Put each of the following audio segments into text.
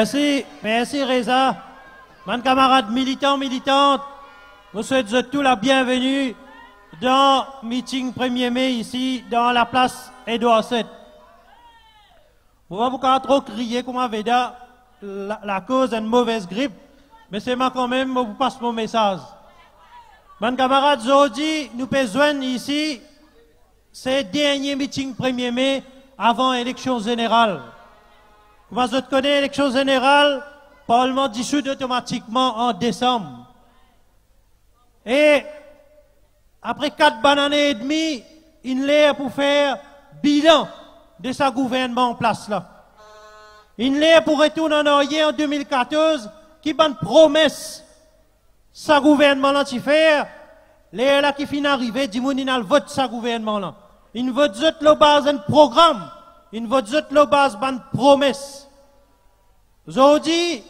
Merci Reza. Mes camarades militants, militantes, vous souhaite tous la bienvenue dans le meeting 1er mai ici, dans la place Édouard VII. Vous ne pouvez pas trop crier comme avait la cause d'une mauvaise grippe, mais c'est moi quand même, je vous passe mon message. Mes camarades, aujourd'hui, nous besoin ici, c'est le dernier meeting 1er mai avant l'élection générale. Vous connaissez l'élection générale, le Parlement dissout automatiquement en décembre. Et après 4 années et demie, il est pour faire bilan de sa gouvernement en place là. Il est pour retourner en arrière en 2014, qui bonne promesse sa gouvernement là qui fait, les là qui finit arriver, dit il a le vote sa gouvernement là. Il vote le base d'un programme, il vote le base d'une promesse. Aujourd'hui,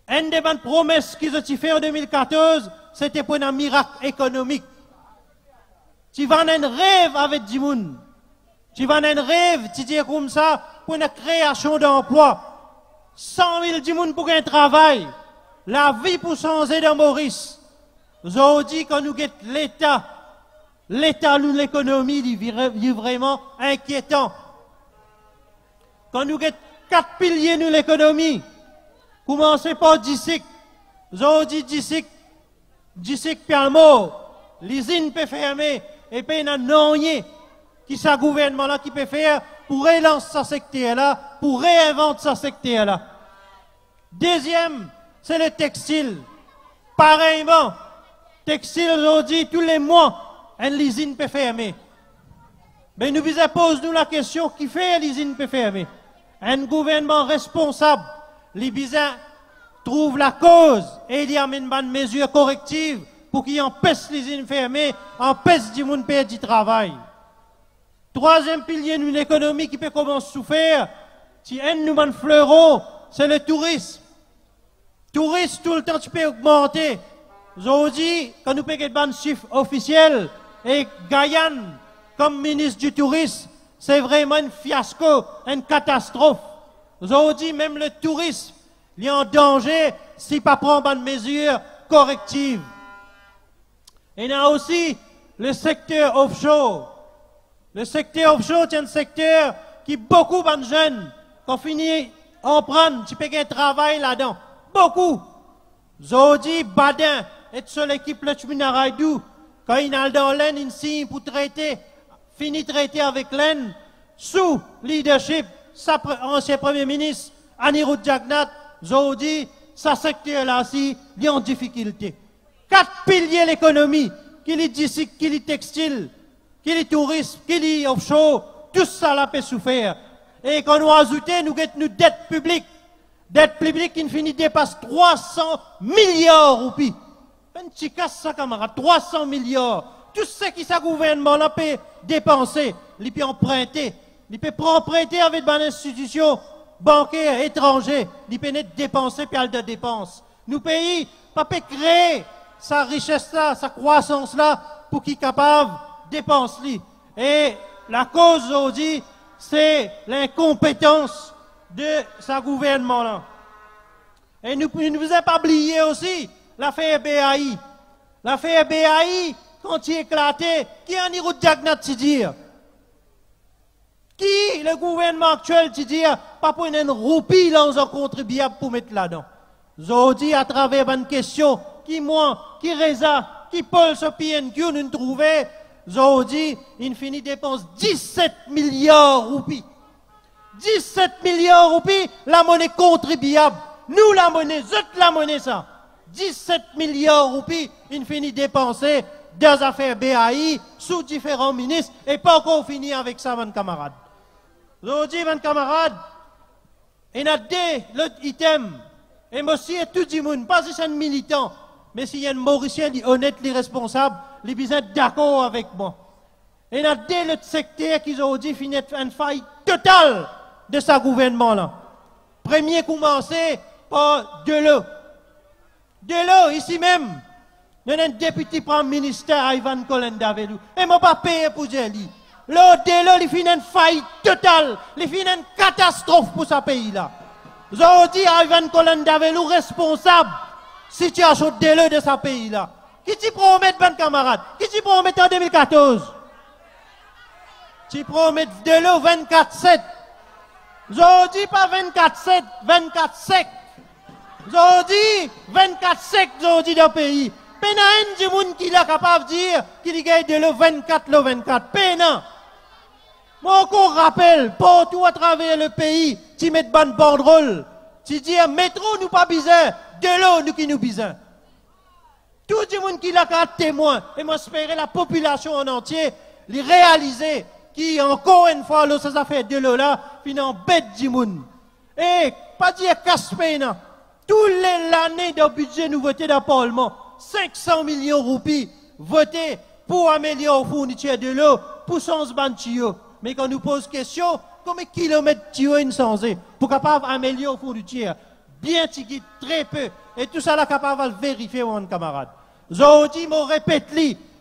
une des bonnes promesses qu'ils ont fait en 2014, c'était pour un miracle économique. Tu vas un rêve avec Dimoun. Tu vas un rêve, tu dis comme ça, pour une création d'emplois. 100 000 Dimoun pour un travail. La vie pour changer dans Maurice. Aujourd'hui, quand nous guettons l'État, l'économie, il est vraiment inquiétant. Quand nous guettons 4 piliers de l'économie, commencez par DICIC. Aujourd'hui, DICIC Pialmo, l'usine peut fermer, et puis il y a rien qui ce gouvernement-là qui peut faire pour relancer ce secteur-là, pour réinventer ce secteur-là. Deuxième, c'est le textile. Pareillement, textile aujourd'hui, tous les mois, une usine peut fermer. Mais nous posons la question, qui fait l'usine peut fermer? Un gouvernement responsable, les bizarres trouve la cause et il y a une mesure corrective pour qu'il empêche les usines fermées, empêche du monde perdre du travail. Troisième pilier d'une économie qui peut commencer à souffrir, si un nous fleuron, c'est le tourisme. Tourisme, tout le temps, tu peux augmenter. Aujourd'hui, quand nous payons des chiffres officiels, et Guyane, comme ministre du tourisme, c'est vraiment un fiasco, une catastrophe. Aujourd'hui, même le tourisme, il est en danger s'il ne prend pas de mesures correctives. Et il y a aussi le secteur offshore. Le secteur offshore, c'est un secteur qui beaucoup de jeunes, quand finit en prendre, tu peux gagner un travail là-dedans. Beaucoup. Aujourd'hui, Badin et sur l'équipe Le Chminaraidou, quand il a dans l'Aisne, il signe pour traiter, finit traiter avec l'Aisne, sous leadership, ancien Premier ministre, Anirudh Jagnat, aujourd'hui, ce secteur-là aussi, il est en difficulté. 4 piliers de l'économie, qu'il est DICIC, qu'il est textile, qu'il est tourisme, qu'il est offshore, tout ça là peut souffrir. Et quand nous ajoutons, nous avons une dette publique. Dette publique qui finit dépasse 300 milliards de roupies. Un petit casse ça, camarade, 300 milliards. Tout ce qui ce gouvernement-là peut dépenser, il peut emprunter. Il peut emprunter avec des institutions bancaires étrangères. Il peut dépenser puis de dépenses. Nous pays, pas peut créer sa richesse-là, sa croissance-là, pour qu'il soit capable de dépenser. Et la cause aujourd'hui, c'est l'incompétence de ce gouvernement-là. Et nous ne vous avons pas oublié aussi l'affaire BAI. L'affaire BAI, quand il est éclaté, qui en Anirudh Jagnat te dire? Qui, le gouvernement actuel, te dire, pas pour une roupie dans un contribuable pour mettre là-dedans? Aujourd'hui, à travers une question, qui moi, qui Reza, qui Paul sur PNQ, nous trouvons, aujourd'hui, il finit dépense 17 milliards de roupies. 17 milliards de roupies, la monnaie contribuable. Nous, la monnaie, zut la monnaie, ça. 17 milliards de roupies, il finit dépenser des affaires BAI sous différents ministres et pas encore fini avec ça, mes camarades. Aujourd'hui, mes camarades, il y a deux items. Et moi aussi, tout le monde, pas si c'est un militant, mais s'il y a un Mauricien honnête, responsable, il est d'accord avec moi. Il y a deux secteurs qui ont dit finir une faille totale de ce gouvernement-là. Premier, commencer par Delors. Delors, ici même, il y a un député premier ministre, Ivan Kolenda, avec nous. Et moi, pas payé pour lui. Là, Delors, il finit une faille totale. Il finit une catastrophe pour ce pays-là. Aujourd'hui, Ivan Kolandavelou responsable situation de l'eau de ce pays-là. Qui t'y promet, ben camarade? Qui t'y promet en 2014? Tu promets de l'eau 24/7. Aujourd'hui, pas 24/7, 24 sec. Aujourd'hui, 24 sec, aujourd'hui, dans le pays. Pénan, du monde qui est capable de dire qu'il gagne de l'eau 24, l'eau 24. Pénan. Moi, encore rappelle, partout à travers le pays, tu mets de bonnes banderoles. Tu dis, métro, nous pas besoin, de l'eau, nous qui nous besoin. Tout le monde qui l'a qu'à témoin, et moi, j'espère la population en entier, les réaliser, qui, encore une fois, là, ça fait de l'eau là, finalement, bête du monde. Et, pas dire casse-pénan. Tous les années de budget, nous votons dans le Parlement. 500 millions de roupies votés pour améliorer la fourniture de l'eau, pour sans banchio. Mais quand nous pose question, combien de kilomètres tuyaux une censé pour capable améliorer la fourniture? Bien tigui, très peu. Et tout ça là capable de vérifier, mon camarade. Aujourd'hui, je répète,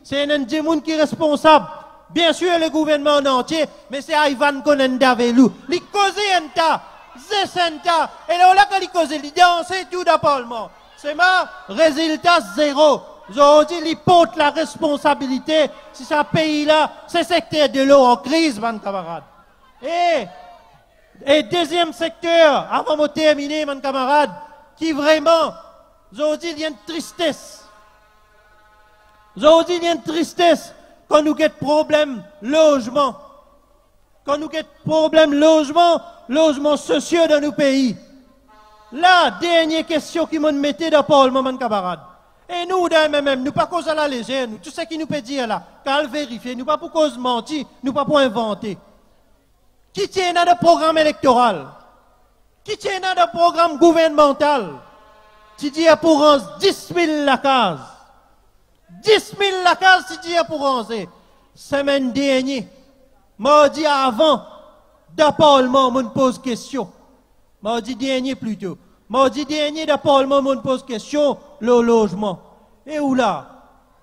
c'est un des gens qui est responsable. Bien sûr, le gouvernement en entier, mais c'est Ivan Kolandavelou. Il cause un tas, zesenta, et là, quand il cause, il danse tout dans le Parlement. C'est ma résultat zéro. Aujourd'hui, il porte la responsabilité si ce pays-là, ce secteur de l'eau en crise, mon camarade. Et deuxième secteur, avant de terminer, mon camarade, qui vraiment, aujourd'hui, il y a une tristesse. Aujourd'hui, il y a une tristesse quand nous avons problème logement. Quand nous avons problème logement social dans nos pays. La dernière question qui m'ont metté dans le Parlement, mon camarade. Et nous, même, nous pas cause à la légère, nous, tout ce qui nous peut dire là, qu'à le vérifier, nous pas pour cause mentir, nous pas pour inventer. Qui tient dans le programme électoral? Qui tient dans le programme gouvernemental? Tu dis pour 10 000 la case. 10 000 la case, tu dis pour 11. Semaine dernière, mardi avant, dans le Parlement, on me pose question. Mardi dernier plutôt. Mardi dernier, dans le Parlement, on me pose question, le logement. Et où là?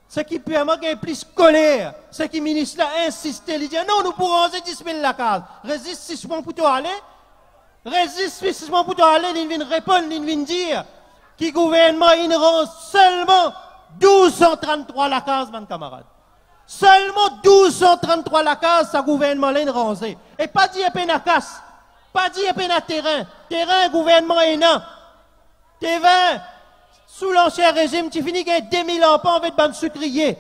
Ce qui permet qu'il y ait plus colère. Ce qui ministre là insiste, il dit non, nous pourrons 10 000 la case. Résiste 6 mois pour toi aller. Résiste 6 mois pour toi aller, il vient répondre, il vient dire que le gouvernement il rend seulement 1233 la case, mon camarade. Seulement 1233 la case, ce gouvernement là il rend. Et pas dire peine à casse. Pas dire peine à terrain. Terrain, gouvernement est non. Terrain, sous l'ancien régime, tu finis qu'il y a 2000 enfants avec ban sucrier.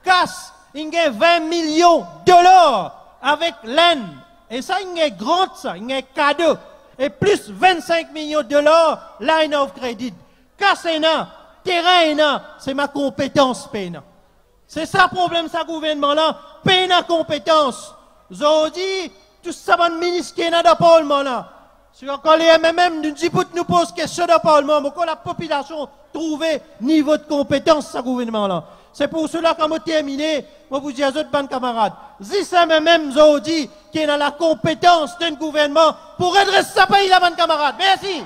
Casse, il y a 20 millions de dollars avec laine. Et ça, il y a grand, ça, il y a cadeau. Et plus 25 millions de dollars, line of credit. Casse est non, terrain est non, c'est ma compétence, peine. C'est ça le problème, ça, gouvernement-là. Peine à compétence. Aujourd'hui, tout ça, mon ministre qui est dans le Parlement, là. Si encore les MMM nous pose question dans le Parlement, mais quand la population trouve niveau de compétence, ce gouvernement-là. C'est pour cela qu'on a terminé, moi vous dis à autres bonnes camarades, si c'est même aujourd'hui qui est dans la compétence d'un gouvernement pour redresser ce pays, la bonne camarade. Merci.